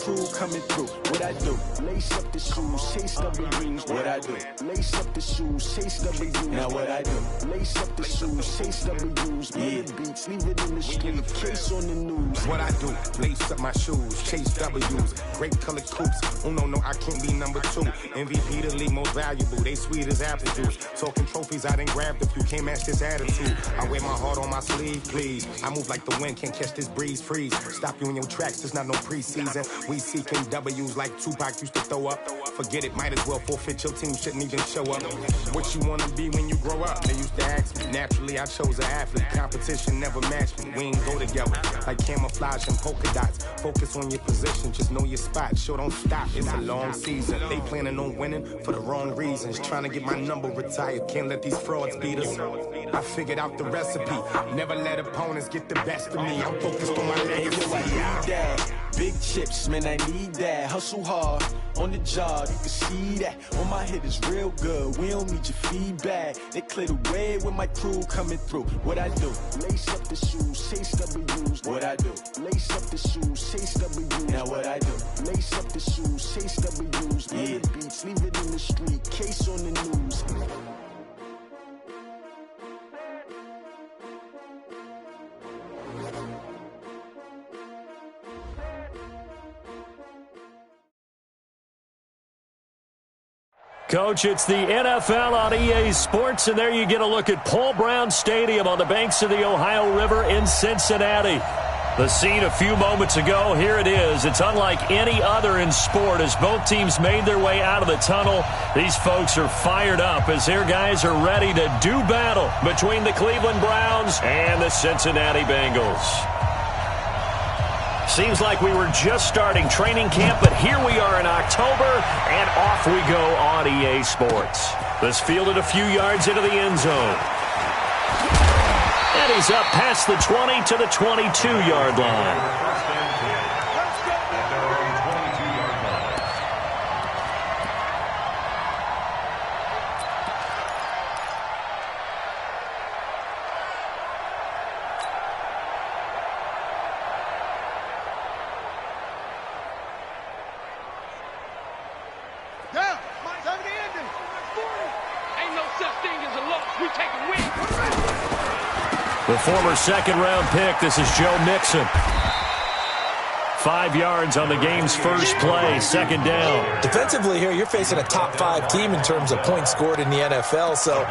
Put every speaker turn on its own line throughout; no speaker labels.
crew coming through. What I do? Lace up the shoes, chase W's. What I do? Lace up the shoes, chase W's. Now what I do? Lace up the shoes, chase W's. Yeah, beats, leave it in the street, case on the news.
What I do? Lace up my shoes, chase W's. Great colored coops. Oh no, I can't be number 2. MVP the league most valuable. They sweet as apple juice. Talking trophies, I done grabbed a few. Can't match this attitude. I wear my heart on my sleeve, please. I move like the wind, can't catch this breeze, freeze. Stop you in your tracks, there's not no preseason. We seeking W's like Tupac used to throw up. Forget it, might as well forfeit. Your team shouldn't even show up. What you wanna be when you grow up? They used to ask me. Naturally, I chose an athlete. Competition never matched me. We ain't go together like camouflage and polka dots. Focus on your position, just know your spot. Sure, don't stop, it's a long season. They planning on winning for the wrong reasons. Trying to get my number retired. Can't let these frauds beat us. I figured out the recipe. Never let opponents get the best of me. I'm focused on my legacy.
I need that. Big chips, man, I need that. Hustle hard on the job, you can see that. On my head is real good. We don't need your feedback. They clear the way with my crew coming through. What I do? Lace up the shoes, chase W's. What I do? Lace up the shoes, chase W's. Now what I do? Lace up the shoes, chase W's. Yeah, beats, leave it in the street, case on the news.
Coach, it's the NFL on EA Sports, and there you get a look at Paul Brown Stadium on the banks of the Ohio River in Cincinnati. The scene a few moments ago, here it is. It's unlike any other in sport as both teams made their way out of the tunnel. These folks are fired up as their guys are ready to do battle between the Cleveland Browns and the Cincinnati Bengals. Seems like we were just starting training camp, but here we are in October, and off we go on EA Sports. This fielded a few yards into the end zone. And he's up past the 20 to the 22-yard line. The former second-round pick, this is Joe Mixon. 5 yards on the game's first play, second down.
Defensively here, you're facing a top-5 team in terms of points scored in the NFL. So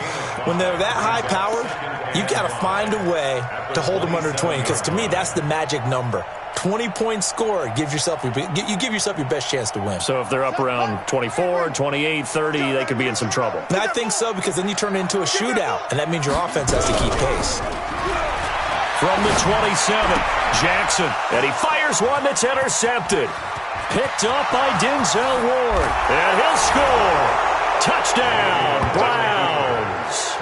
when they're that high-powered, you've got to find a way to hold them under 20, because to me, that's the magic number. 20 points scored, you give yourself your best chance to win.
So if they're up around 24, 28, 30, they could be in some trouble.
And I think so, because then you turn it into a shootout, and that means your offense has to keep pace.
From the 27, Jackson, and he fires one that's intercepted. Picked up by Denzel Ward, and he'll score. Touchdown, Browns.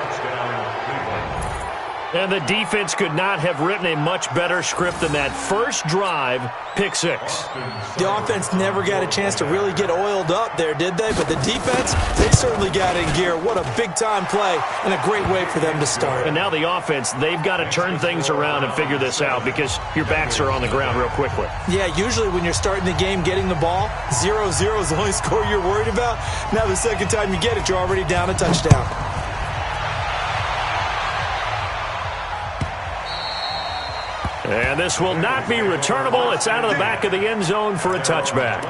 And the defense could not have written a much better script than that first drive, pick six.
The offense never got a chance to really get oiled up there, did they? But the defense, they certainly got in gear. What a big-time play and a great way for them to start.
And now the offense, they've got to turn things around and figure this out because your backs are on the ground real quickly.
Yeah, usually when you're starting the game getting the ball, 0-0 is the only score you're worried about. Now the second time you get it, you're already down a touchdown.
And this will not be returnable. It's out of the back of the end zone for a touchback.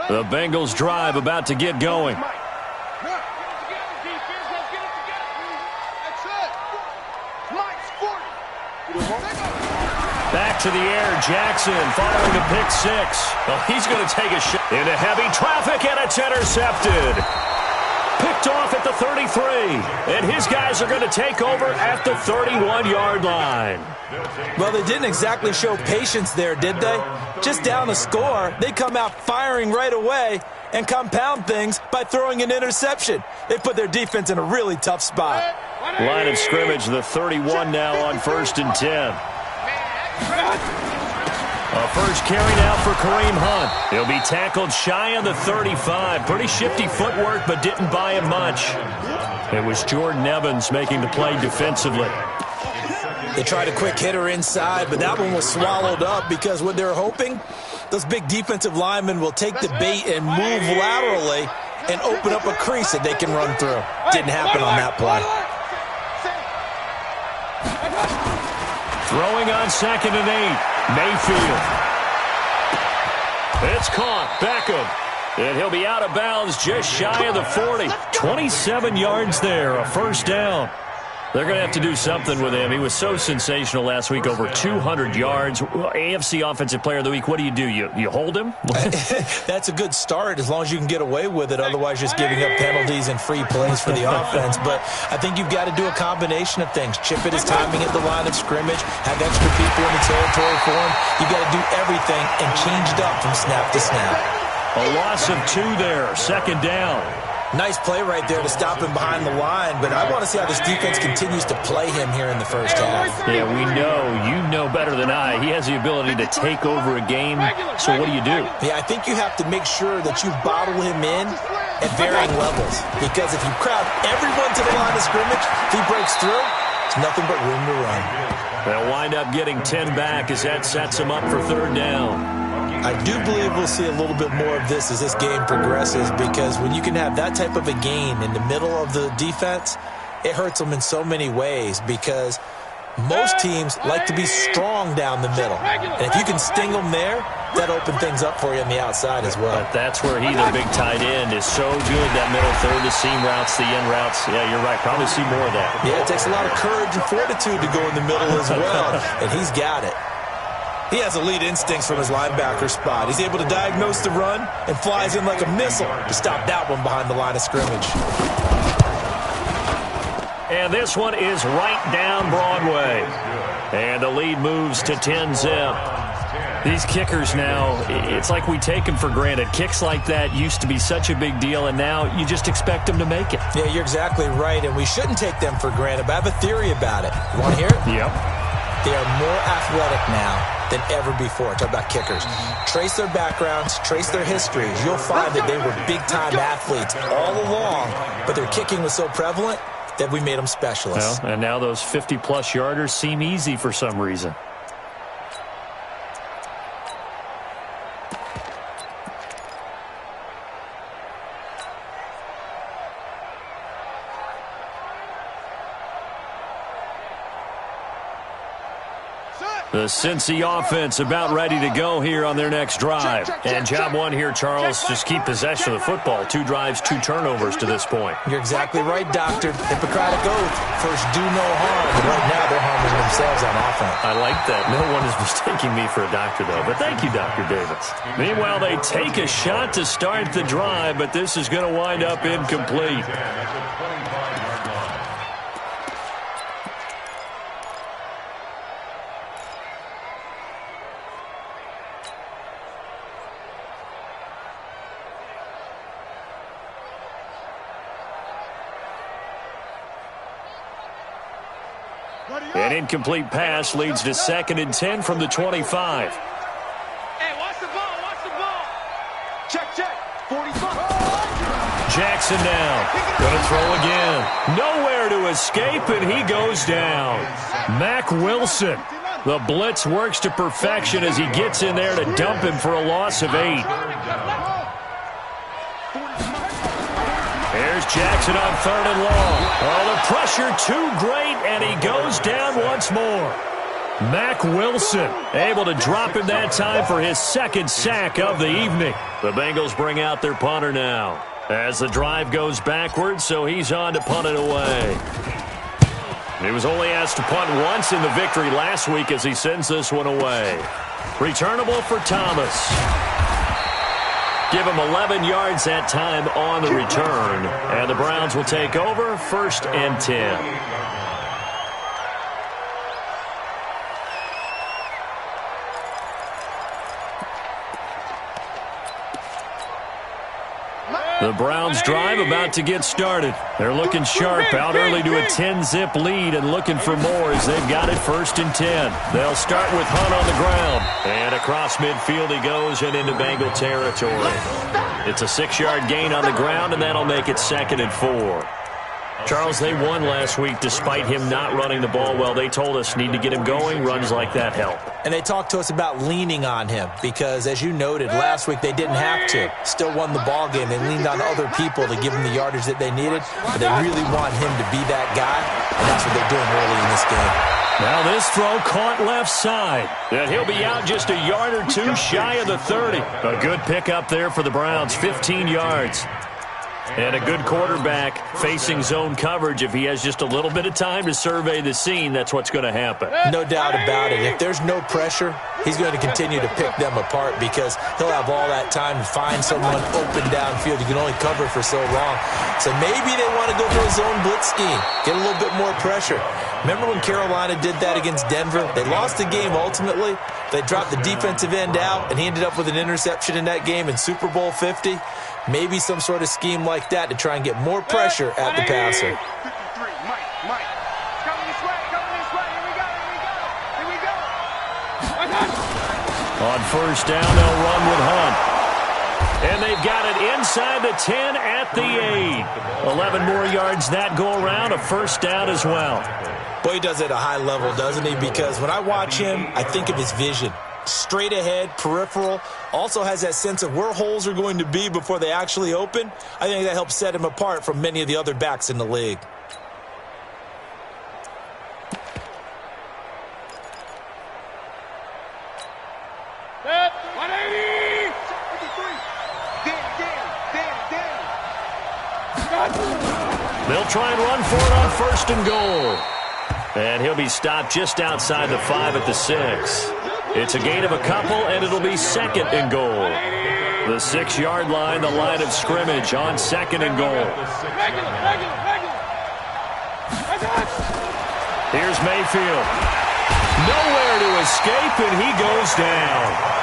The Bengals drive about to get going. Back to the air, Jackson following a pick six. Well, he's going to take a shot into heavy traffic, and it's intercepted. Picked off at the 33, and his guys are going to take over at the 31-yard line.
Well, they didn't exactly show patience there, did they? Just down a score, they come out firing right away, and compound things by throwing an interception. They put their defense in a really tough spot.
Line of scrimmage, the 31 now on 1st and 10. A first carry now for Kareem Hunt. He'll be tackled shy of the 35. Pretty shifty footwork, but didn't buy him much. It was Jordan Evans making the play defensively.
They tried a quick hitter inside, but that one was swallowed up because what they're hoping, those big defensive linemen will take the bait and move laterally and open up a crease that they can run through. Didn't happen on that play.
Throwing on 2nd and 8. Mayfield. It's caught. Beckham. And he'll be out of bounds just shy of the 40. 27 yards there, a first down. They're going to have to do something with him. He was so sensational last week, over 200 yards. AFC Offensive Player of the Week, what do? You hold him?
That's a good start as long as you can get away with it. Otherwise, just giving up penalties and free plays for the offense. But I think you've got to do a combination of things. Chip at his timing at the line of scrimmage, have extra people in the territory for him. You've got to do everything and change it up from snap to snap.
A loss of 2 there, 2nd down.
Nice play right there to stop him behind the line, but I want to see how this defense continues to play him here in the first half.
Yeah, we know. You know better than I. He has the ability to take over a game, so what do you do?
Yeah, I think you have to make sure that you bottle him in at varying levels, because if you crowd everyone to the line of scrimmage, if he breaks through, it's nothing but room to run.
They'll wind up getting 10 back as that sets him up for 3rd down.
I do believe we'll see a little bit more of this as this game progresses, because when you can have that type of a gain in the middle of the defense, it hurts them in so many ways, because most teams like to be strong down the middle. And if you can sting them there, that opens things up for you on the outside as well.
But that's where their big tight end, is so good, that middle third, the seam routes, the end routes. Yeah, you're right. Probably see more of that.
Yeah, it takes a lot of courage and fortitude to go in the middle as well, and he's got it. He has elite instincts from his linebacker spot. He's able to diagnose the run and flies in like a missile to stop that one behind the line of scrimmage.
And this one is right down Broadway. And the lead moves to 10-zip. These kickers now, it's like we take them for granted. Kicks like that used to be such a big deal, and now you just expect them to make it.
Yeah, you're exactly right, and we shouldn't take them for granted, but I have a theory about it. You want to hear it?
Yep.
They are more athletic now than ever before. Talk about kickers. Trace their backgrounds, trace their histories. You'll find that they were big-time athletes all along, but their kicking was so prevalent that we made them specialists.
Well, and now those 50-plus yarders seem easy for some reason. The Cincy offense about ready to go here on their next drive. And job one here, Charles, just keep possession of the football. 2 drives, 2 turnovers to this point.
You're exactly right, Doctor. Hippocratic oath. First, do no harm. And right now, they're harming themselves on offense.
I like that. No one is mistaking me for a doctor, though. But thank you, Dr. Davis. Meanwhile, they take a shot to start the drive, but this is going to wind up incomplete. An incomplete pass leads to 2nd and 10 from the 25.
Hey, watch the ball, watch the ball. Check, 45.
Jackson now. Gonna throw again. Nowhere to escape, and he goes down. Mack Wilson. The blitz works to perfection as he gets in there to dump him for a loss of 8. Here's Jackson on 3rd and long. Oh, the pressure too great, and he goes down once more. Mack Wilson able to drop him that time for his 2nd sack of the evening. The Bengals bring out their punter now as the drive goes backwards, so he's on to punt it away. He was only asked to punt once in the victory last week as he sends this one away. Returnable for Thomas. Give him 11 yards that time on the return. And the Browns will take over 1st and 10. The Browns drive about to get started. They're looking sharp, out early to a 10-zip lead and looking for more as they've got it 1st and 10. They'll start with Hunt on the ground. And across midfield he goes and into Bengal territory. It's a 6-yard gain on the ground, and that'll make it 2nd and 4. Charles, they won last week despite him not running the ball well. They told us need to get him going. Runs like that help.
And they talked to us about leaning on him because, as you noted, last week they didn't have to. Still won the ball game. They leaned on other people to give him the yardage that they needed, but they really want him to be that guy, and that's what they're doing early in this game.
Now this throw caught left side. And he'll be out just a yard or two shy of the 30. A good pickup there for the Browns, 15 yards. And a good quarterback facing zone coverage. If he has just a little bit of time to survey the scene, that's what's going to happen.
No doubt about it. If there's no pressure, he's going to continue to pick them apart because he'll have all that time to find someone open downfield. You can only cover for so long. So maybe they want to go for a zone blitz scheme, get a little bit more pressure. Remember when Carolina did that against Denver? They lost the game ultimately. They dropped the defensive end out, and he ended up with an interception in that game in Super Bowl 50. Maybe some sort of scheme like that to try and get more pressure at the passer.
On 1st down, they'll run with Hunt. And they've got it inside the 10 at the 8. 11 more yards that go around, a 1st down as well.
Boy, he does it at a high level, doesn't he? Because when I watch him, I think of his vision. Straight ahead, peripheral, also has that sense of where holes are going to be before they actually open. I think that helps set him apart from many of the other backs in the league.
They'll try and run for it on 1st and goal. And he'll be stopped just outside the 5 at the 6. It's a gain of a couple, and it'll be 2nd and goal. The 6-yard line, the line of scrimmage on 2nd and goal. Here's Mayfield. Nowhere to escape, and he goes down.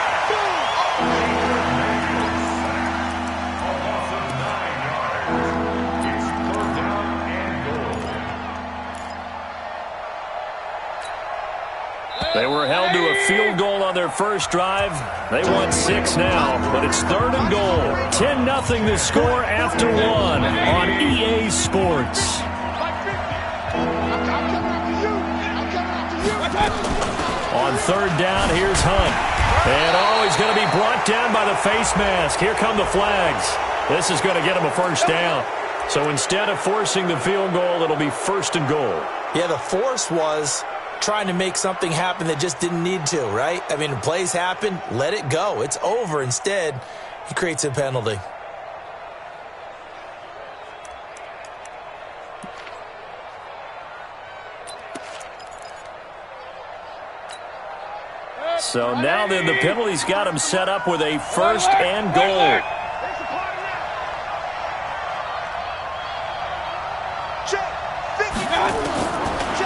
They were held to a field goal on their first drive. They won 6 now, but it's 3rd and goal. 10-0 the score after 1 on EA Sports. On 3rd down, here's Hunt. And, he's going to be brought down by the face mask. Here come the flags. This is going to get him a 1st down. So instead of forcing the field goal, it'll be 1st and goal.
Yeah, the force was trying to make something happen that just didn't need to, right? I mean, plays happen, let it go. It's over. Instead, he creates a penalty.
So now then, the penalty's got him set up with a 1st and goal.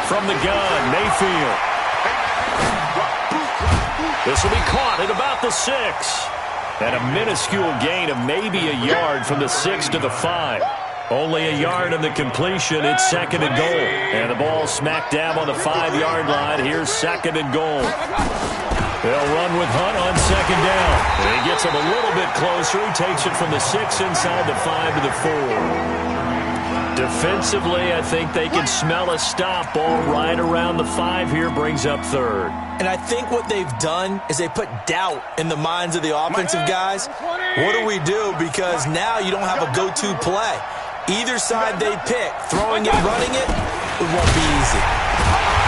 From the gun, Mayfield. This will be caught at about the 6. And a minuscule gain of maybe a yard from the 6 to the 5. Only a yard in the completion. It's 2nd and goal. And the ball smack dab on the 5-yard line. Here's 2nd and goal. They'll run with Hunt on 2nd down. And he gets him a little bit closer. He takes it from the 6 inside the 5 to the 4. Defensively, I think they can smell a stop. Ball right around the 5 here, brings up 3rd.
And I think what they've done is they put doubt in the minds of the offensive guys. What do we do? Because now you don't have a go-to play. Either side they pick, throwing it, running it, it won't be easy.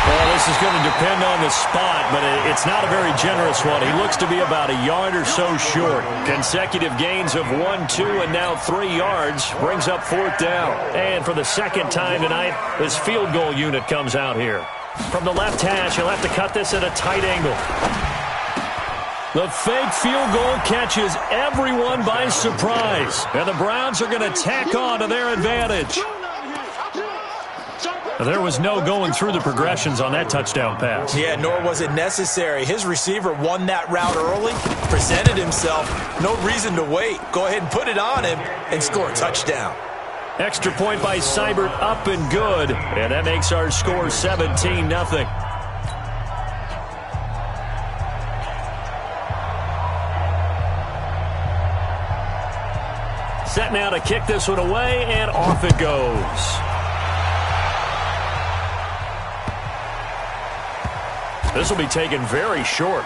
Well, this is going to depend on the spot, but it's not a very generous one. He looks to be about a yard or so short. Consecutive gains of 1, 2, and now 3 yards brings up 4th down. And for the 2nd time tonight, this field goal unit comes out here. From the left hash, he'll have to cut this at a tight angle. The fake field goal catches everyone by surprise. And the Browns are going to tack on to their advantage. There was no going through the progressions on that touchdown pass.
Yeah, nor was it necessary. His receiver won that route early, presented himself, no reason to wait. Go ahead and put it on him and score a touchdown.
Extra point by Seibert, up and good. And that makes our score 17-0. Set now to kick this one away, and off it goes. This will be taken very short.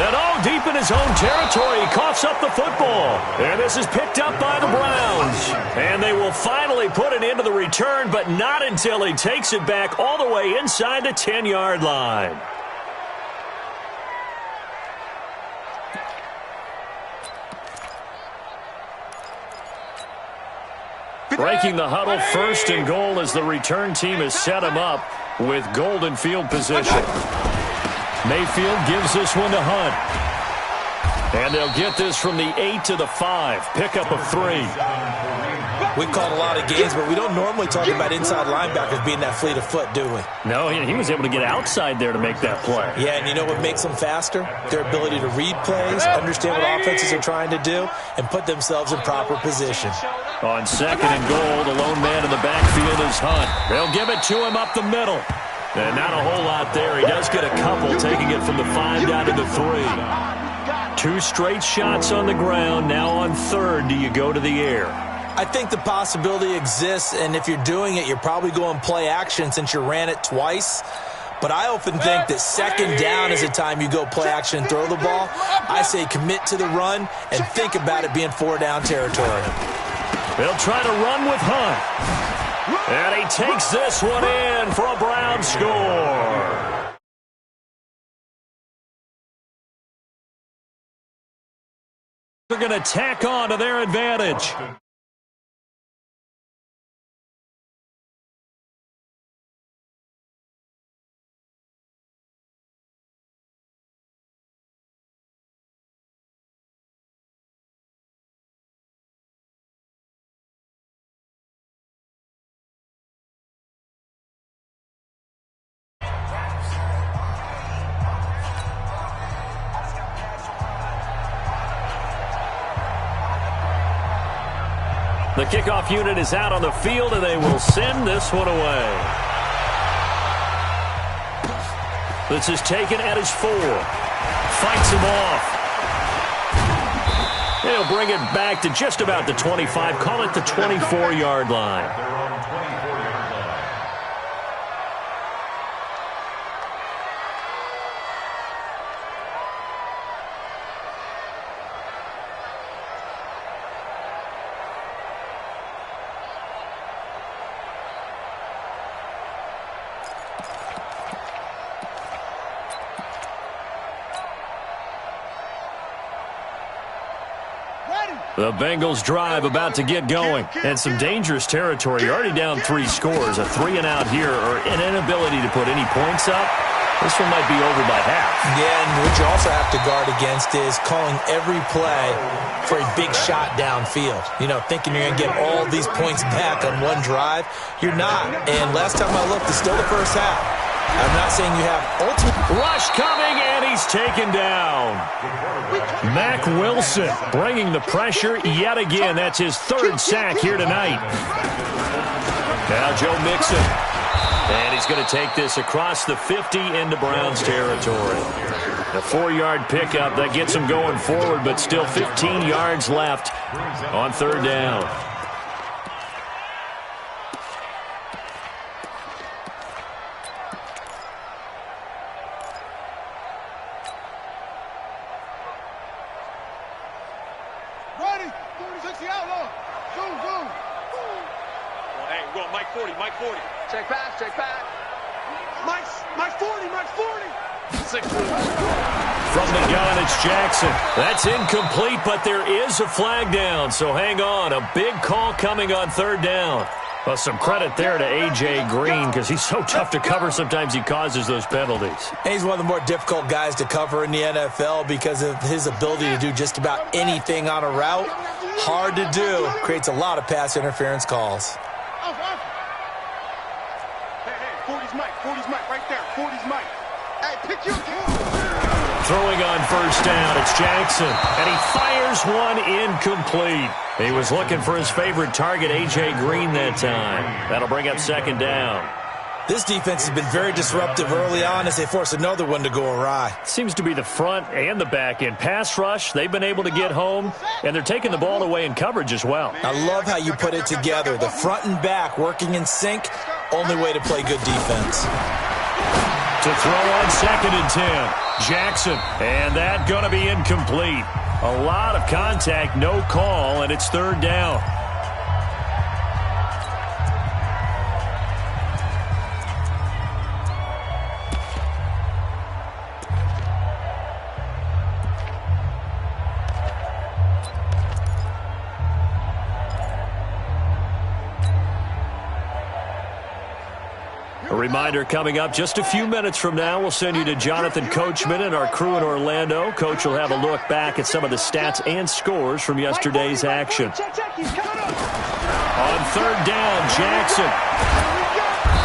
And deep in his own territory, he coughs up the football. And this is picked up by the Browns. And they will finally put it into the return, but not until he takes it back all the way inside the 10-yard line. Breaking the huddle, 1st and goal as the return team has set him up with golden field position. Mayfield gives this one to Hunt. And they'll get this from the 8 to the 5. Pickup of 3.
We called a lot of games, but we don't normally talk about inside linebackers being that fleet of foot, do we?
No, he was able to get outside there to make that play.
Yeah, and you know what makes them faster? Their ability to read plays, understand what offenses are trying to do, and put themselves in proper position.
On 2nd and goal, the lone man in the backfield is Hunt. They'll give it to him up the middle. And not a whole lot there. He does get a couple, taking it from the 5 down to the 3. 2 straight shots on the ground. Now on 3rd, do you go to the air?
I think the possibility exists, and if you're doing it, you're probably going play action since you ran it twice. But I often think that 2nd down is the time you go play action and throw the ball. I say commit to the run and think about it being 4-down territory.
They'll try to run with Hunt. And he takes this one in for a Brown score. They're going to tack on to their advantage. The kickoff unit is out on the field, and they will send this one away. This is taken at his 4. Fights him off. He'll bring it back to just about the 25. Call it the 24-yard line. The Bengals drive about to get going. And some dangerous territory. You're already down 3 scores. A 3-and-out here or an inability to put any points up. This one might be over by half.
Yeah, and what you also have to guard against is calling every play for a big shot downfield. You know, thinking you're going to get all these points back on one drive. You're not. And last time I looked, it's still the first half. I'm not saying you have ultimate.
Rush coming, and he's taken down. Mack Wilson bringing the pressure yet again. That's his 3rd sack here tonight. Now Joe Mixon. And he's going to take this across the 50 into Browns territory. A 4-yard pickup. That gets him going forward, but still 15 yards left on 3rd down. From the gun, it's Jackson. That's incomplete, but there is a flag down, so hang on. A big call coming on 3rd down. Well, some credit there to A.J. Green because he's so tough to cover. Sometimes he causes those penalties.
And he's one of the more difficult guys to cover in the NFL because of his ability to do just about anything on a route. Hard to do. Creates a lot of pass interference calls.
40's Mike. 40's Mike right there. 40's Mike. Hey, pick your
Throwing on first down, it's Jackson, and he fires one incomplete. He was looking for his favorite target, A.J. Green, that time. That'll bring up second down.
This defense has been very disruptive early on as they force another one to go awry.
Seems to be the front and the back end. Pass rush, they've been able to get home, and they're taking the ball away in coverage as well.
I love how you put it together. The front and back working in sync, only way to play good defense.
To throw on second and 10, Jackson, and that going to be incomplete. A lot of contact, no call, and it's third down. A reminder coming up just a few minutes from now, we'll send you to Jonathan Coachman and our crew in Orlando. Coach will have a look back at some of the stats and scores from yesterday's action. On third down, Jackson.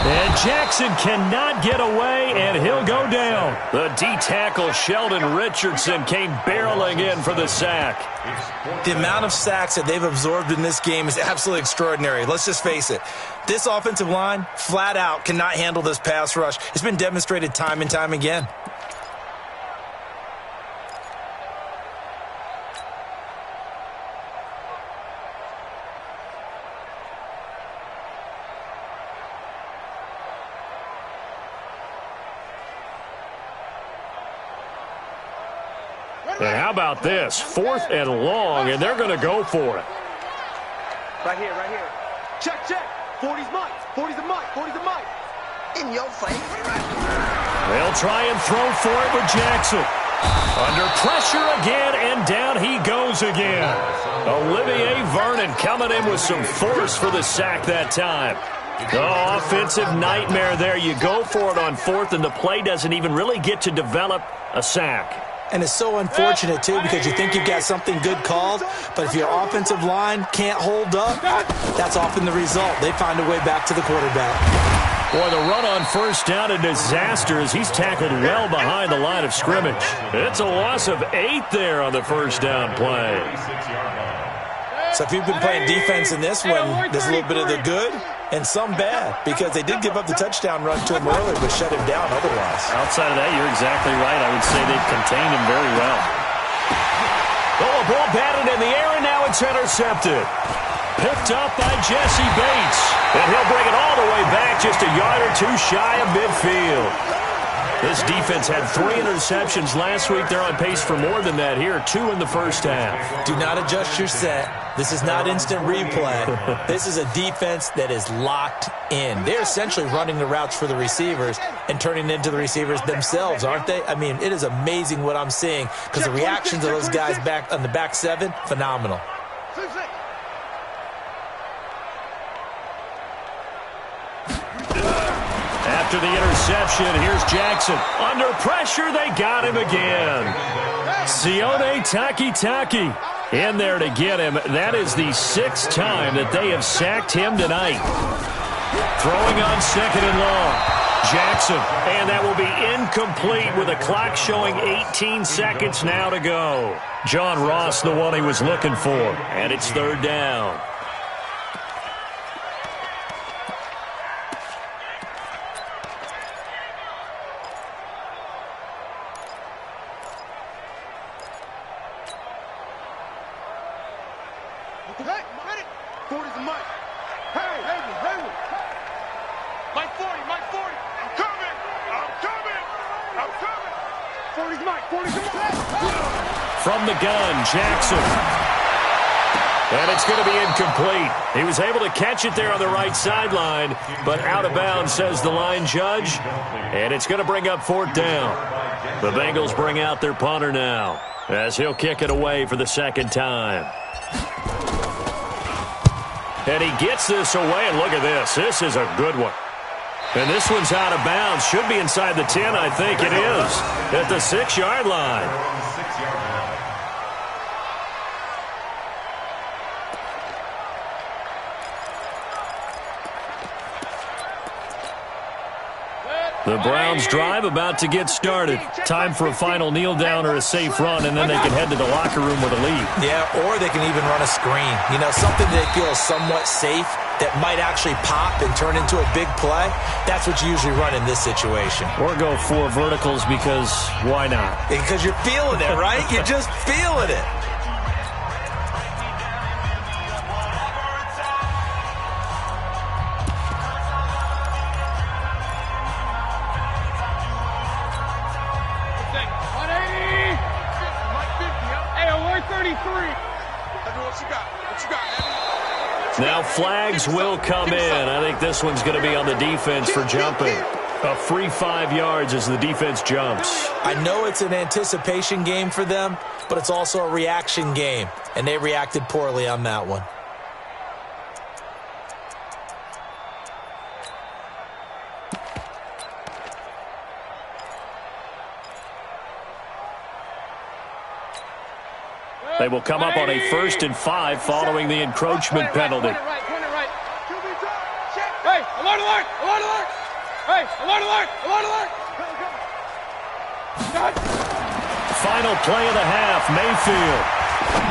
And Jackson cannot get away, and he'll go down. The D-tackle Sheldon Richardson came barreling in for the sack.
The amount of sacks that they've absorbed in this game is absolutely extraordinary. Let's just face it. This offensive line, flat out, cannot handle this pass rush. It's been demonstrated time and time again.
And how about this? 4th and long, and they're going to go for it.
Right here, right here. Check, check. 40's Mike. 40's a Mike. 40's a Mike. In your face.
They'll try and throw for it with Jackson. Under pressure again, and down he goes again. Olivier Vernon coming in with some force for the sack that time. Oh, offensive nightmare there. You go for it on 4th, and the play doesn't even really get to develop a sack.
And it's so unfortunate, too, because you think you've got something good called, but if your offensive line can't hold up, that's often the result. They find a way back to the quarterback.
Boy, the run on first down, a disaster as he's tackled well behind the line of scrimmage. It's a loss of 8 there on the first down play.
So if you've been playing defense in this one, there's a little bit of the good and some bad, because they did give up the touchdown run to him earlier, but shut him down otherwise.
Outside of that, you're exactly right. I would say they've contained him very well. Oh, a ball batted in the air, and now it's intercepted. Picked up by Jesse Bates. And he'll bring it all the way back just a yard or two shy of midfield. This defense had 3 interceptions last week. They're on pace for more than that here, 2 in the first half.
Do not adjust your set. This is not instant replay. This is a defense that is locked in. They're essentially running the routes for the receivers and turning into the receivers themselves, aren't they? I mean, it is amazing what I'm seeing because the reactions of those guys back on the back 7, phenomenal.
After the interception, here's Jackson. Under pressure, they got him again. Sione Takitaki in there to get him. That is the 6th time that they have sacked him tonight. Throwing on second and long. Jackson, and that will be incomplete with a clock showing 18 seconds now to go. John Ross, the one he was looking for, and it's third down. From the gun, Jackson. And it's going to be incomplete. He was able to catch it there on the right sideline, but out of bounds, says the line judge. And it's going to bring up 4th down. The Bengals bring out their punter now, as he'll kick it away for the 2nd time. And he gets this away, and look at this. This is a good one. And this one's out of bounds. Should be inside the 10, I think it is. At the 6-yard line. The Browns drive about to get started. Time for a final kneel down or a safe run, and then they can head to the locker room with a lead.
Yeah, or they can even run a screen. You know, something they feel is somewhat safe that might actually pop and turn into a big play. That's what you usually run in this situation.
Or go 4 verticals because why not?
Because you're feeling it, right? You're just feeling it.
Now flags will come in. I think this one's going to be on the defense for jumping. A free 5 yards as the defense jumps.
I know it's an anticipation game for them, but it's also a reaction game, and they reacted poorly on that one.
They will come up on a 1st and 5 following the encroachment penalty.
Hey, alert, alert, alert, alert! Hey, alert, alert, alert, alert!
Final play of the half, Mayfield.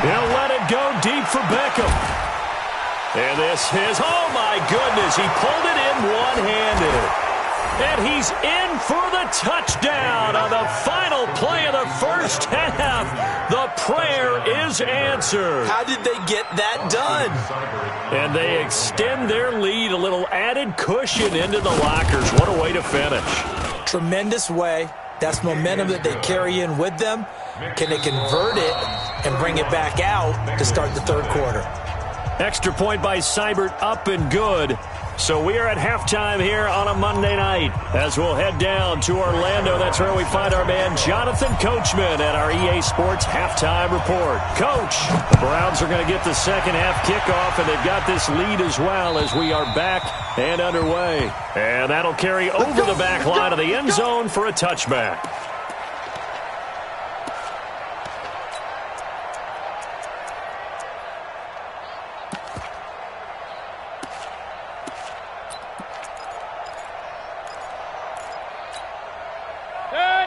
He'll let it go deep for Beckham. And this is, oh my goodness, he pulled it in one-handed. And he's in for the touchdown on the final play of the first half. The prayer is answered.
How did they get that done?
And they extend their lead, a little added cushion into the lockers. What a way to finish.
Tremendous way. That's momentum that they carry in with them. Can they convert it and bring it back out to start the third quarter?
Extra point by Seibert, up and good. So we are at halftime here on a Monday night as we'll head down to Orlando. That's where we find our man Jonathan Coachman at our EA Sports Halftime Report. Coach, the Browns are going to get the second half kickoff, and they've got this lead as well as we are back and underway. And that'll carry over the back line of the end zone for a touchback.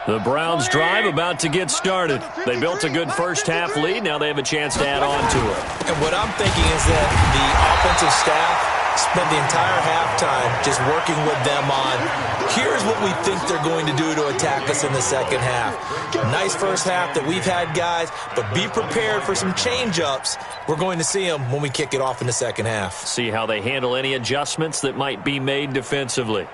The Browns drive about to get started. They built a good first half lead. Now they have a chance to add on to it.
And what I'm thinking is that the offensive staff spent the entire halftime just working with them on, here's what we think they're going to do to attack us in the second half. Nice first half that we've had, guys, but be prepared for some change-ups. We're going to see them when we kick it off in the second half.
See how they handle any adjustments that might be made defensively.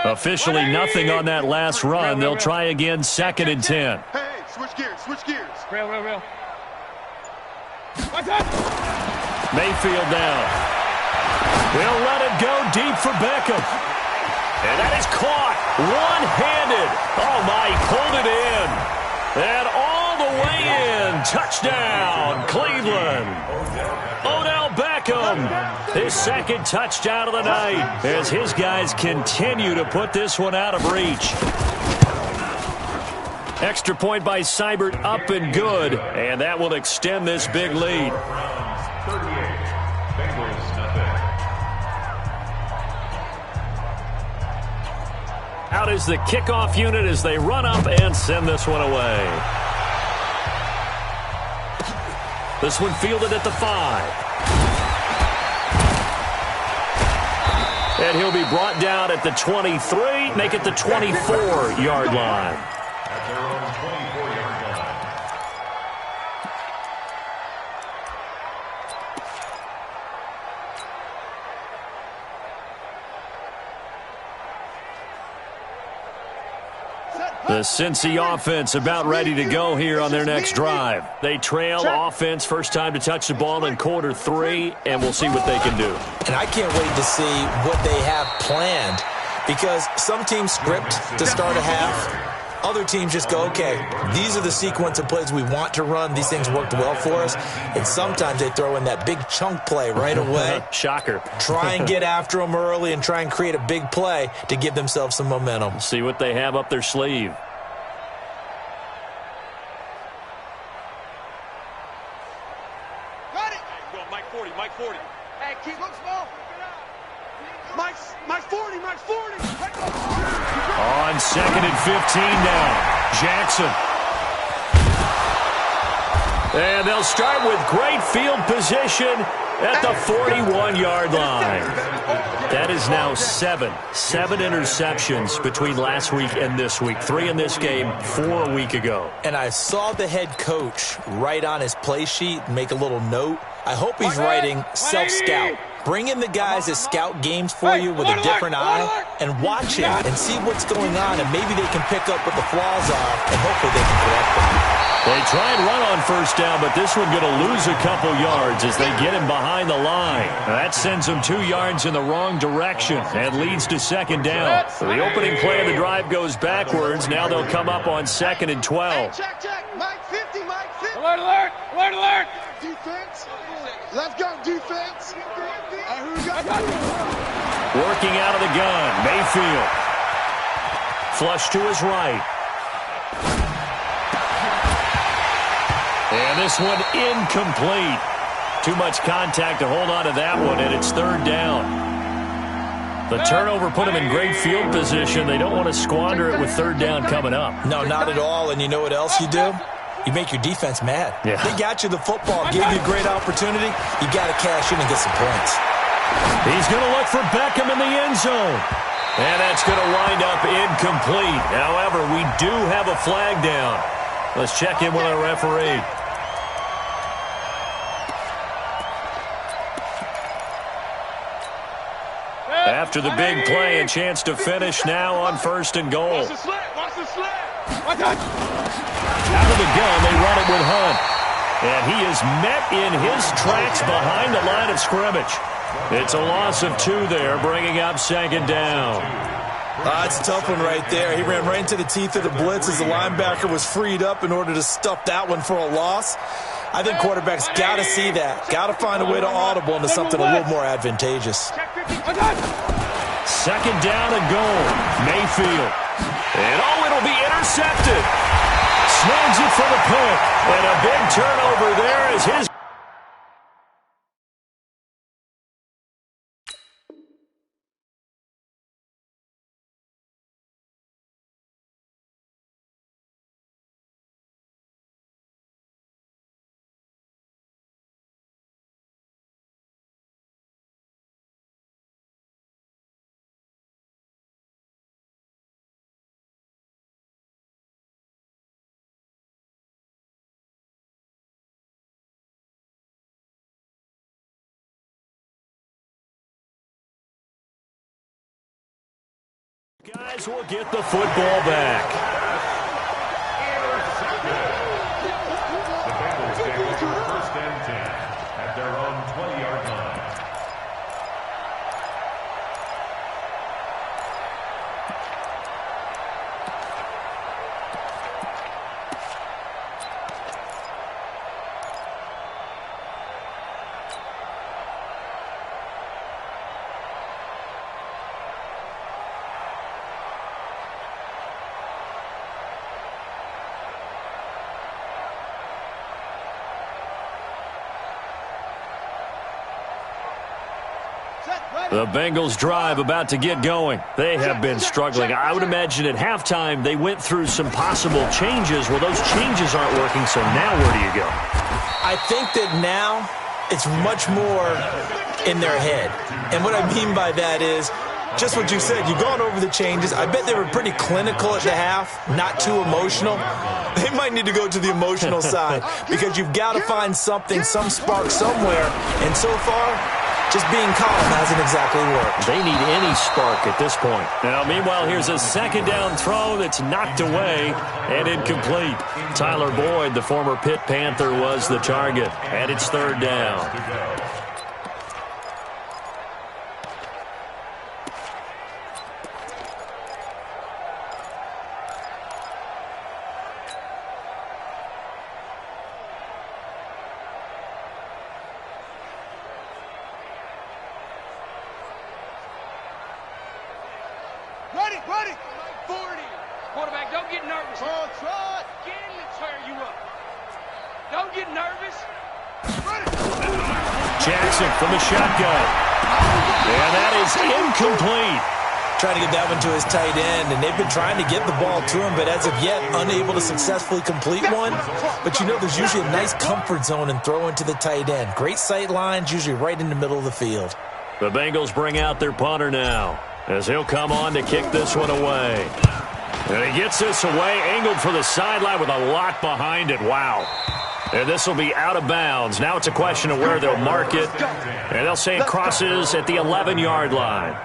Officially nothing on that last run. They'll try again, 2nd and 10.
Hey, switch gears, switch gears. Real.
Mayfield down. He'll let it go deep for Beckham. And that is caught one-handed. Oh, my, he pulled it in. And all the way in. Touchdown, Cleveland. Odell Beckham, his second touchdown of the night as his guys continue to put this one out of reach. Extra point by Seibert, up and good, and that will extend this big lead. Out is the kickoff unit as they run up and send this one away. This one fielded at the 5. And he'll be brought down at the 23, make it the 24-yard line.
At their own 24-yard line.
The Cincy offense about ready to go here on their next drive. They trail offense, first time to touch the ball in quarter 3, and we'll see what they can do.
And I can't wait to see what they have planned, because some teams script to start a half. Other teams just go, okay, these are the sequence of plays we want to run. These things worked well for us. And sometimes they throw in that big chunk play right away.
Shocker.
Try and get after them early and try and create a big play to give themselves some momentum.
See what they have up their sleeve.
Mike 40, Mike 40. Hey, keep look small. Mike 40, Mike 40.
On 2nd and 15 now. Jackson. And they'll start with great field position at the 41-yard line. That is now 7 interceptions between last week and this week. 3 in this game, 4 a week ago.
And I saw the head coach write on his play sheet and make a little note. I hope he's writing self-scout. Bring in the guys that scout games for you with a different eye and watch him and see what's going on, and maybe they can pick up what the flaws are, and hopefully they can correct them.
They try and run on first down, but this one going to lose a couple yards as they get him behind the line. That sends them 2 yards in the wrong direction and leads to 2nd down. So the opening play of the drive goes backwards. Now they'll come up on 2nd and 12.
Check. Mike 50, Mike 50.
Alert, alert, alert, alert.
Defense. Let's go, defense.
Working out of the gun, Mayfield. Flush to his right. And this one incomplete. Too much contact to hold on to that one, and it's 3rd down. The turnover put them in great field position. They don't want to squander it with 3rd down coming up.
No, not at all. And you know what else you do? You make your defense mad.
Yeah.
They got you the football, gave you a great opportunity. You got to cash in and get some points.
He's going to look for Beckham in the end zone. And that's going to wind up incomplete. However, we do have a flag down. Let's check in with our referee. After the big play, a chance to finish now on 1st and goal.
Watch the slip. Watch the slip.
Out of the gun, they run it with Hunt. And he is met in his tracks behind the line of scrimmage. It's a loss of 2 there, bringing up 2nd down.
It's a tough one right there. He ran right into the teeth of the blitz as the linebacker was freed up in order to stuff that one for a loss. I think quarterbacks got to see that. Got to find a way to audible into something a little more advantageous.
2nd down and goal. Mayfield. And it'll be intercepted. Snags it for the pick. And a big turnover there as his... Guys will get the football back.
The Bengals take over 1st and 10 at their own 20-yard line.
The Bengals drive about to get going. They have been struggling. I would imagine at halftime they went through some possible changes. Well, those changes aren't working, so now where do you go?
I think that now it's much more in their head. And what I mean by that is just what you said. You've gone over the changes. I bet they were pretty clinical at the half, not too emotional. They might need to go to the emotional side because you've got to find something, some spark somewhere. And so far, just being calm hasn't exactly worked.
They need any spark at this point. Now, meanwhile, here's a 2nd down throw that's knocked away and incomplete. Tyler Boyd, the former Pitt Panther, was the target. And it's 3rd down.
Ready. 40.
Quarterback, don't get nervous.
Ball trot.
Get in and tear you up. Don't get nervous.
Jackson from the shotgun. And that is incomplete.
Trying to get that one to his tight end, and they've been trying to get the ball to him, but as of yet, unable to successfully complete one. But you know, there's usually a nice comfort zone in throwing to the tight end. Great sight lines, usually right in the middle of the field.
The Bengals bring out their punter now, as he'll come on to kick this one away. And he gets this away, angled for the sideline with a lot behind it. Wow. And this will be out of bounds. Now it's a question of where they'll mark it, and they'll say it crosses at the 11-yard line.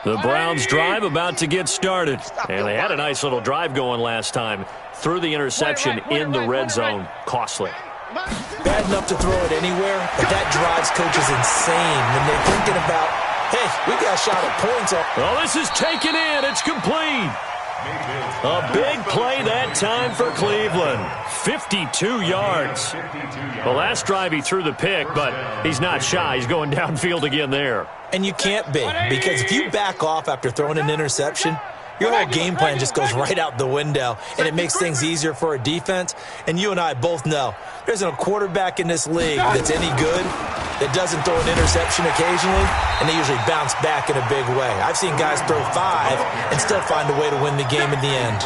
The Browns drive about to get started. And they had a nice little drive going last time. Threw the interception in the red zone. Costly.
Bad enough to throw it anywhere, but that drives coaches insane when they're thinking about, hey, we got a shot at points.
Oh, this is taken in. It's complete. A big play that time for Cleveland. 52 yards. The last drive he threw the pick, but he's not shy. He's going downfield again there.
And you can't be, because if you back off after throwing an interception, your whole game plan just goes right out the window, and it makes things easier for a defense. And you and I both know there isn't a quarterback in this league that's any good that doesn't throw an interception occasionally, and they usually bounce back in a big way. I've seen guys throw 5 and still find a way to win the game in the end.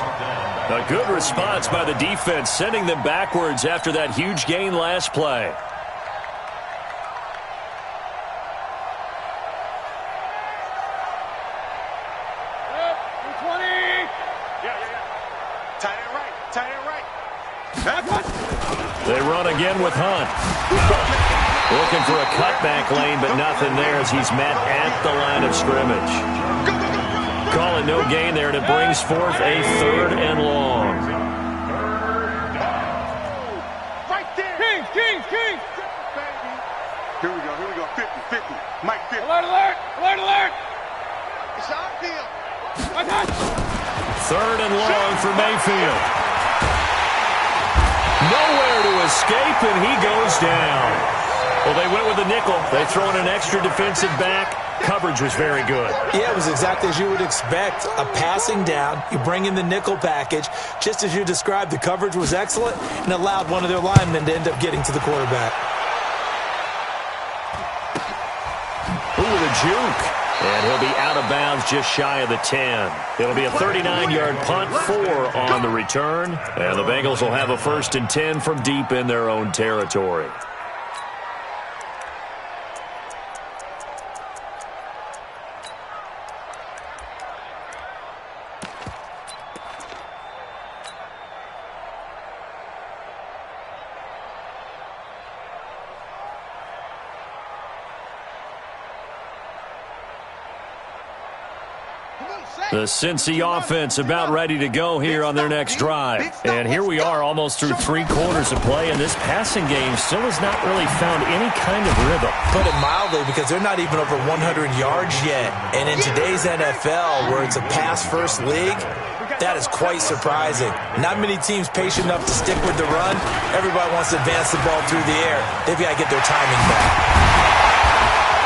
A good response by the defense, sending them backwards after that huge gain last play. They run again with Hunt. Looking for a cutback lane, but nothing there as he's met at the line of scrimmage. Call it no gain there, and it brings forth a 3rd and long.
Right there. King. Here we go. 50. Mike 50. Alert. It's our field.
3rd and long for Mayfield. Nowhere to escape, and he goes down. Well, they went with a nickel. They throw in an extra defensive back. Coverage was very good.
Yeah, it was exactly as you would expect. A passing down. You bring in the nickel package. Just as you described, the coverage was excellent and allowed one of their linemen to end up getting to the quarterback.
Ooh, the juke. And he'll be out of bounds just shy of the 10. It'll be a 39-yard punt, 4 on the return. And the Bengals will have a 1st and 10 from deep in their own territory. The Cincy offense about ready to go here on their next drive. And here we are almost through 3 quarters of play, and this passing game still has not really found any kind of rhythm.
Put it mildly, because they're not even over 100 yards yet. And in today's NFL, where it's a pass-first league, that is quite surprising. Not many teams patient enough to stick with the run. Everybody wants to advance the ball through the air. They've got to get their timing back.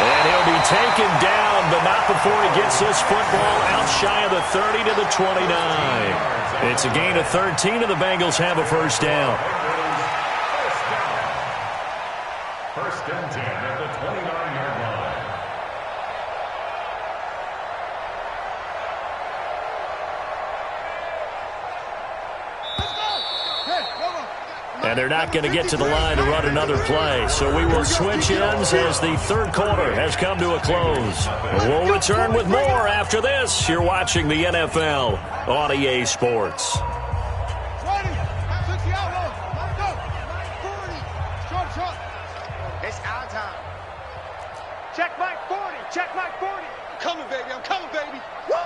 And he'll be taken down, but not before he gets this football out shy of the 30 to the 29. It's a gain of 13, and the Bengals have a 1st down.
1st and 10 at the 29-yard line.
And they're not going to get to the line to run another play. So we will switch ends as the 3rd quarter has come to a close. We'll return with more after this. You're watching the NFL on EA Sports.
It's our time. Check Mike 40. I'm coming, baby. Woo!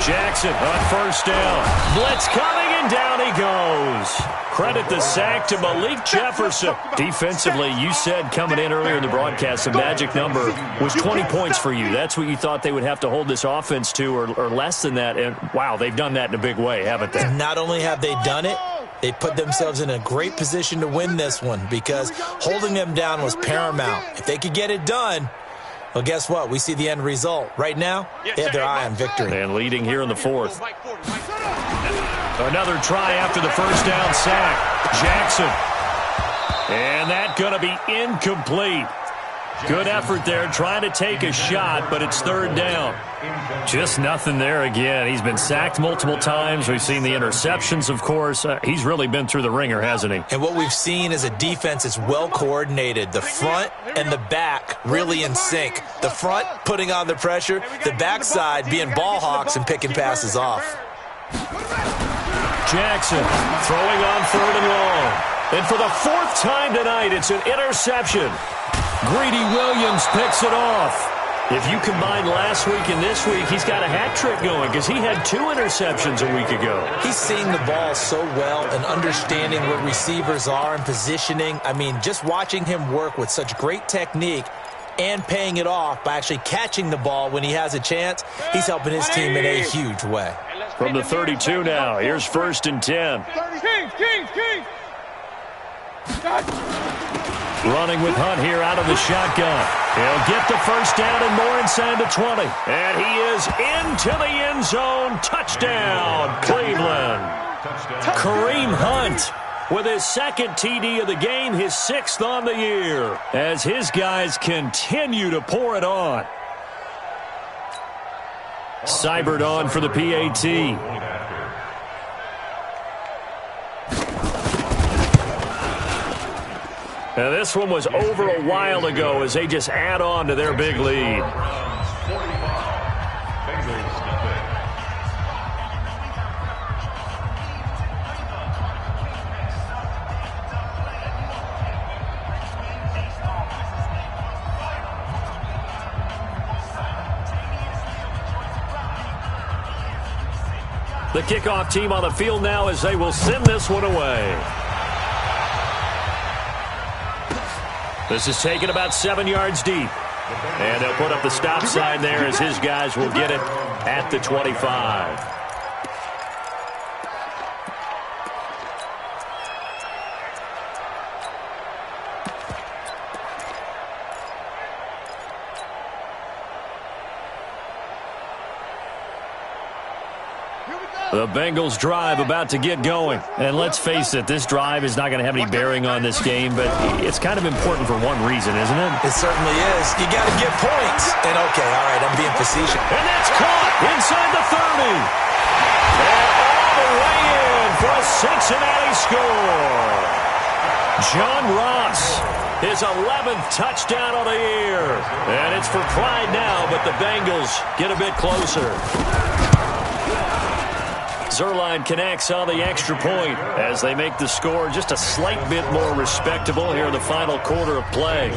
Jackson on 1st down. Blitz coming, and down he goes. Credit the sack to Malik Jefferson. Defensively, you said coming in earlier in the broadcast, the magic number was 20 points for you. That's what you thought they would have to hold this offense to, or less than that. And, wow, they've done that in a big way, haven't they?
And not only have they done it, they put themselves in a great position to win this one, because holding them down was paramount. If they could get it done, Well, guess what? We see the end result. Right now, they have their eye on victory.
And leading here in the fourth. Another try after the first down sack. Jackson. And that going to be incomplete. Good effort there, trying to take a shot, but it's third down. Just nothing there again. He's been sacked multiple times. We've seen the interceptions, of course. He's really been through the ringer, hasn't he?
And what we've seen is a defense that's well coordinated. The front and the back really in sync. The front putting on the pressure, the backside being ball hawks and picking passes off.
Jackson throwing on third and long. And for the fourth time tonight, it's an interception. Greedy Williams picks it off. If you combine last week and this week, he's got a hat trick going because he had 2 interceptions a week ago.
He's seeing the ball so well and understanding where receivers are and positioning. I mean, just watching him work with such great technique and paying it off by actually catching the ball when he has a chance, he's helping his team in a huge way.
From the 32 now, here's 1st and 10.
King.
Running with Hunt here out of the shotgun. He'll get the first down and more inside the 20. And he is into the end zone. Touchdown, Cleveland. Kareem Hunt with his 2nd TD of the game, his 6th on the year, as his guys continue to pour it on. Seibert on for the PAT. Now, this one was over a while ago as they just add on to their big lead. The kickoff team on the field now as they will send this one away. This is taken about 7 yards deep. And they'll put up the stop sign there as his guys will get it at the 25. The Bengals drive about to get going. And let's face it, this drive is not going to have any bearing on this game, but it's kind of important for one reason, isn't it?
It certainly is. You got to get points. And okay, all right, I'm being facetious.
And that's caught inside the 30. And all the way in for a Cincinnati score. John Ross, his 11th touchdown of the year. And it's for pride now, but the Bengals get a bit closer. Zuerlein connects on the extra point as they make the score just a slight bit more respectable here in the final quarter of play.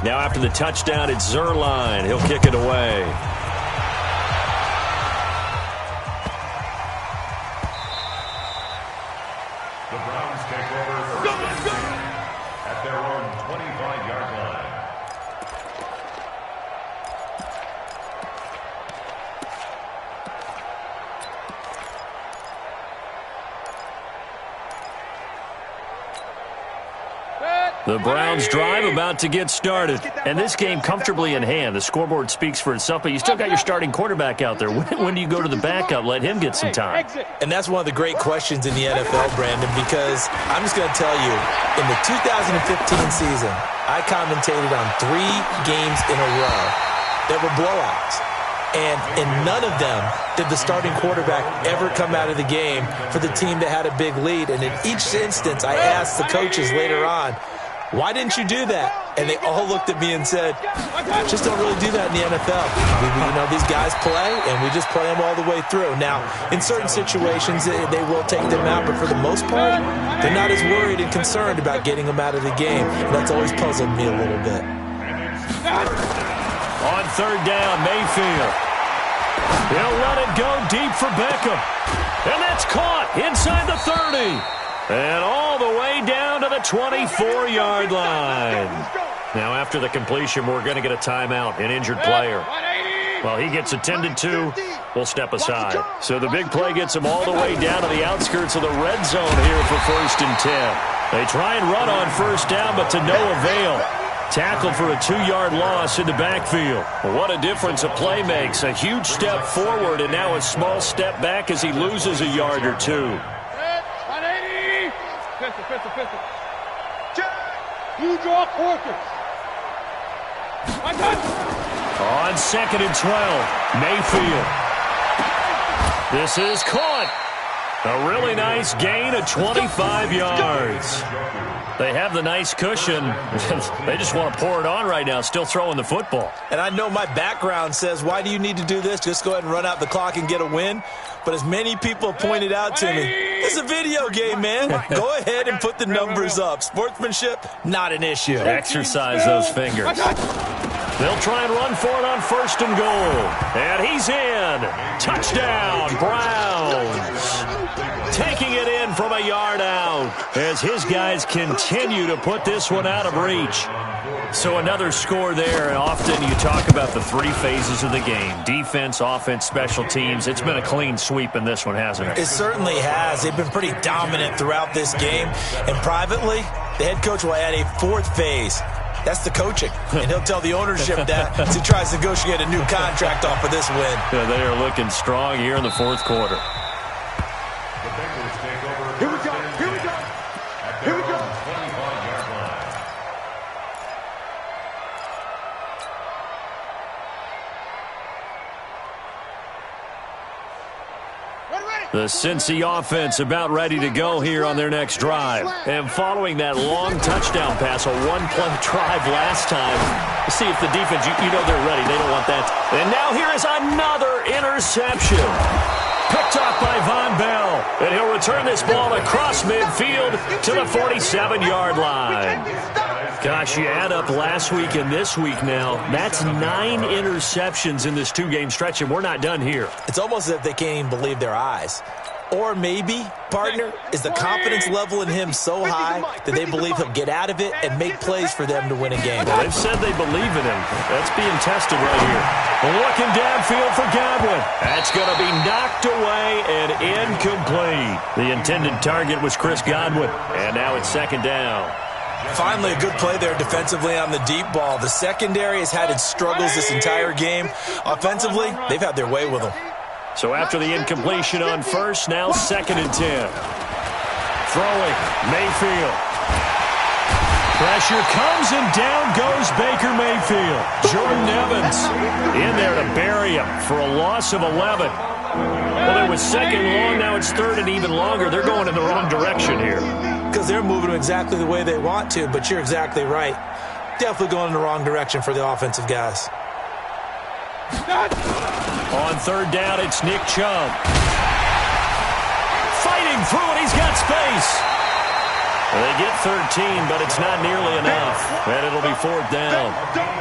Now after the touchdown, it's Zuerlein. He'll kick it away.
The Browns take over at their own 25-yard line.
The Browns drive about to get started. And this game comfortably in hand. The scoreboard speaks for itself, but you still got your starting quarterback out there. When do you go to the backup? Let him get some time.
And that's one of the great questions in the NFL, Brandon, because I'm just going to tell you, in the 2015 season, I commentated on 3 games in a row that were blowouts. And in none of them did the starting quarterback ever come out of the game for the team that had a big lead. And in each instance, I asked the coaches later on, why didn't you do that? And they all looked at me and said, just don't really do that in the NFL. These guys play, and we just play them all the way through. Now, in certain situations, they will take them out, but for the most part, they're not as worried and concerned about getting them out of the game. And that's always puzzled me a little bit.
On third down, Mayfield. He'll let it go deep for Beckham. And that's caught inside the 30. And all the way down to the 24-yard line. Now, after the completion, we're going to get a timeout, an injured player. Well, he gets attended to. We'll step aside. So the big play gets him all the way down to the outskirts of the red zone here for 1st and 10. They try and run on 1st down, but to no avail. Tackled for a 2-yard loss in the backfield. Well, what a difference a play makes. A huge step forward and now a small step back as he loses a yard or two.
180. Pistol. You draw quarters.
On 2nd and 12, Mayfield. This is caught. A really nice gain of 25 yards. They have the nice cushion. They just want to pour it on right now, still throwing the football.
And I know my background says, why do you need to do this? Just go ahead and run out the clock and get a win. But as many people pointed out to me, it's a video game, man. Go ahead and put the numbers up. Sportsmanship, not an issue.
Exercise those fingers. They'll try and run for it on 1st and goal. And he's in. Touchdown, Browns. Taking it in from a yard out as his guys continue to put this one out of reach. So another score there, and often you talk about the 3 phases of the game. Defense, offense, special teams. It's been a clean sweep in this one, hasn't it?
It certainly has. They've been pretty dominant throughout this game. And privately, the head coach will add a 4th phase. That's the coaching. And he'll tell the ownership that as he tries to negotiate a new contract off of this win.
Yeah, they are looking strong here in the 4th quarter.
The Bengals take over.
Here we go.
At their own 25-yard line.
The Cincy offense about ready to go here on their next drive. And following that long touchdown pass, a 1-play drive last time, see if the defense, you know they're ready. They don't want that. And now here is another interception. Picked off by Von Bell. And he'll return this ball across midfield to the 47-yard line. Gosh, you add up last week and this week now. That's 9 interceptions in this 2-game stretch, and we're not done here.
It's almost as if they can't even believe their eyes. Or maybe, partner, is the confidence level in him so high that they believe he'll get out of it and make plays for them to win a game.
Well, they've said they believe in him. That's being tested right here. Looking downfield for Godwin. That's going to be knocked away and incomplete. The intended target was Chris Godwin, and now it's 2nd down.
Finally, a good play there defensively on the deep ball. The secondary has had its struggles this entire game. Offensively, they've had their way with them.
So after the incompletion on 1st, now 2nd and 10. Throwing, Mayfield. Pressure comes and down goes Baker Mayfield. Jordan Evans in there to bury him for a loss of 11. Well, it was 2nd long, now it's 3rd and even longer. They're going in the wrong direction here.
Because they're moving exactly the way they want to, but you're exactly right. Definitely going in the wrong direction for the offensive guys.
On 3rd down, it's Nick Chubb. Fighting through it, he's got space. They get 13, but it's not nearly enough. And it'll be 4th down.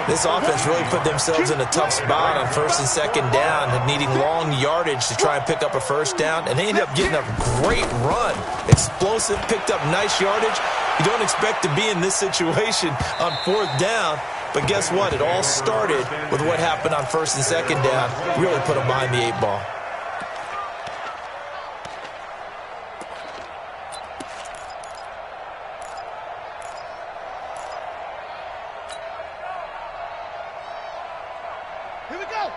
This offense really put themselves in a tough spot on 1st and 2nd down, needing long yardage to try and pick up a 1st down. And they ended up getting a great run. Explosive, picked up nice yardage. You don't expect to be in this situation on 4th down. But guess what? It all started with what happened on 1st and 2nd down. Really put them behind the 8 ball.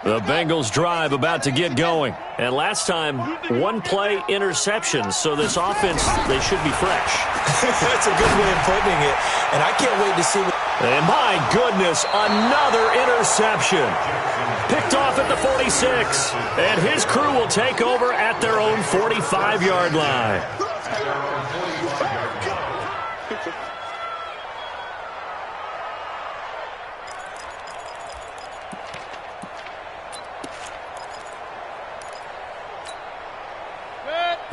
The Bengals drive about to get going. And last time, 1-play interceptions. So this offense, they should be fresh.
That's a good way of putting it. And I can't wait to see what...
And my goodness, another interception. Picked off at the 46. And his crew will take over at their own 45-yard line.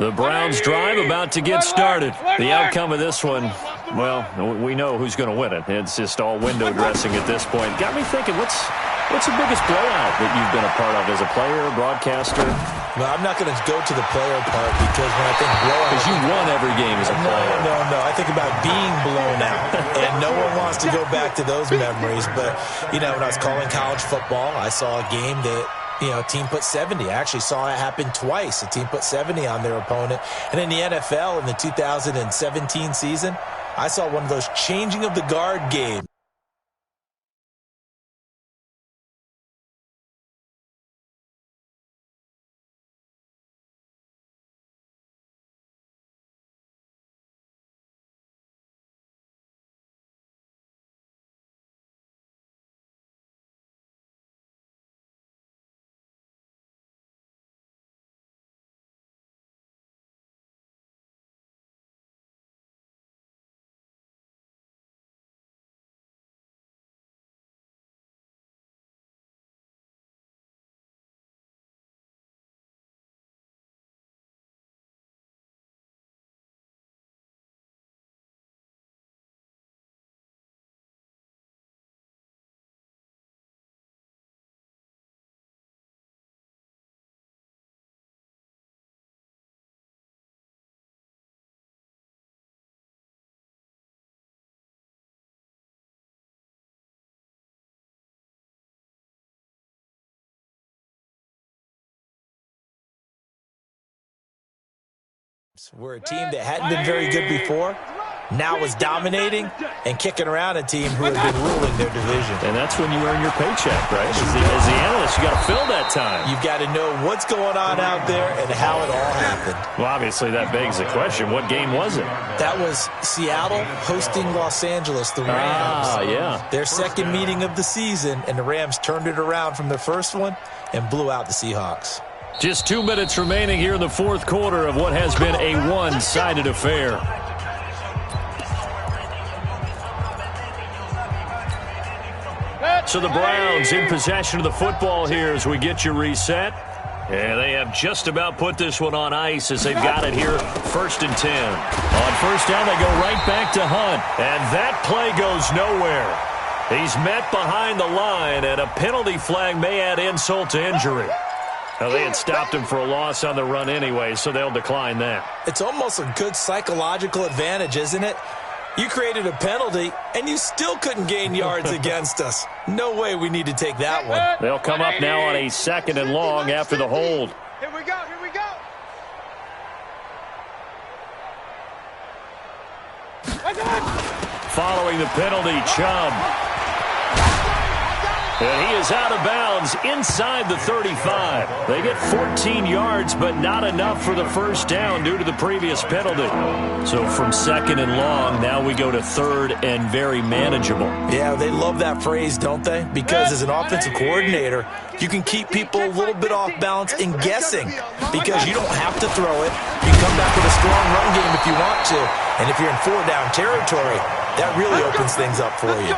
The Browns drive about to get started. The outcome of this one, well, we know who's going to win it. It's just all window dressing at this point. Got me thinking, what's the biggest blowout that you've been a part of as a player, broadcaster?
Well, I'm not going to go to the player part because when I think blowout...
Because you won every game as a player.
No. I think about being blown out. And no one wants to go back to those memories. But, you know, when I was calling college football, I saw a game that team put 70. I actually saw that happen twice. A team put 70 on their opponent. And in the NFL in the 2017 season, I saw one of those changing of the guard games. We're a team that hadn't been very good before, now is dominating and kicking around a team who had been ruling their division.
And that's when you earn your paycheck, right? As the analyst, you got to fill that time.
You've got to know what's going on out there and how it all happened.
Well, obviously that begs the question, what game was it?
That was Seattle hosting Los Angeles, the Rams.
Yeah.
Their second meeting of the season, and the Rams turned it around from their first one and blew out the Seahawks.
Just 2 minutes remaining here in the fourth quarter of what has been a one-sided affair. So the Browns in possession of the football here as we get you reset. And they have just about put this one on ice as they've got it here, 1st and 10. On first down, they go right back to Hunt. And that play goes nowhere. He's met behind the line, and a penalty flag may add insult to injury. Now, they had stopped him for a loss on the run anyway, so they'll decline that.
It's almost a good psychological advantage, isn't it? You created a penalty, and you still couldn't gain yards against us. No way we need to take that one.
They'll come up now on a 2nd and long after the hold.
Here we go, here we go.
Following the penalty, Chubb. And he is out of bounds inside the 35. They get 14 yards, but not enough for the first down due to the previous penalty. So from 2nd and long, now we go to 3rd and very manageable.
Yeah, they love that phrase, don't they? Because as an offensive coordinator, you can keep people a little bit off balance and guessing because you don't have to throw it. You can come back with a strong run game if you want to. And if you're in 4-down territory, that really opens things up for you.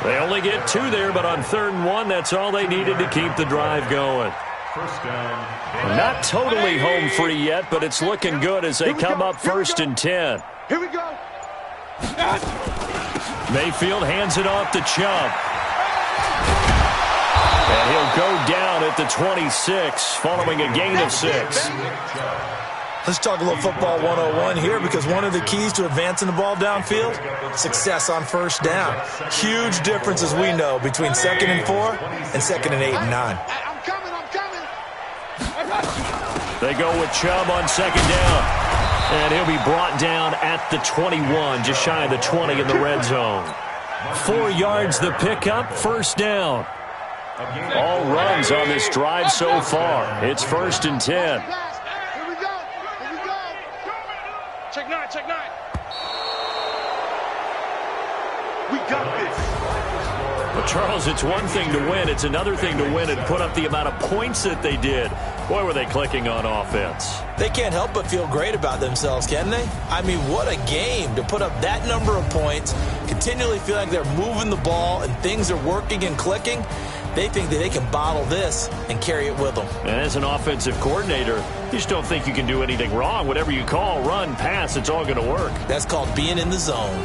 They only get 2 there, but on 3rd and 1, that's all they needed to keep the drive going.
First down.
Not totally home free yet, but it's looking good as they come up 1st and 10.
Here we go.
Mayfield hands it off to Chubb. And he'll go down at the 26, following a gain of 6.
Let's talk a little football 101 here because one of the keys to advancing the ball downfield, success on first down. Huge difference, as we know, between 2nd and 4 and 2nd and 8 and 9.
I'm coming.
They go with Chubb on 2nd down. And he'll be brought down at the 21, just shy of the 20 in the red zone. 4 yards the pickup, 1st down. All runs on this drive so far. It's 1st and 10.
Check 9. We got this.
Well, Charles, it's one thing to win. It's another thing to win and put up the amount of points that they did. Boy, were they clicking on offense.
They can't help but feel great about themselves, can they? I mean, what a game to put up that number of points, continually feel like they're moving the ball and things are working and clicking. They think that they can bottle this and carry it with them.
And as an offensive coordinator, you just don't think you can do anything wrong. Whatever you call, run, pass, it's all going to work.
That's called being in the zone.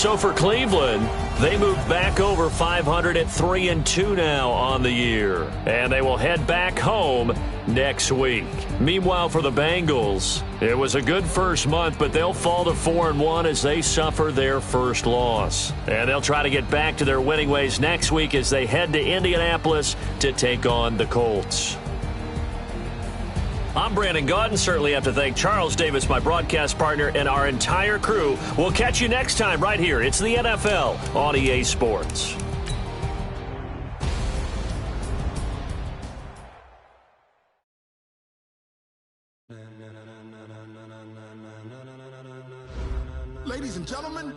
So for Cleveland, they moved back over 500 at 3-2 now on the year. And they will head back home next week. Meanwhile, for the Bengals, it was a good first month, but they'll fall to 4-1 as they suffer their first loss. And they'll try to get back to their winning ways next week as they head to Indianapolis to take on the Colts. I'm Brandon Gaudin. Certainly have to thank Charles Davis, my broadcast partner, and our entire crew. We'll catch you next time right here. It's the NFL on EA Sports.
Ladies and gentlemen,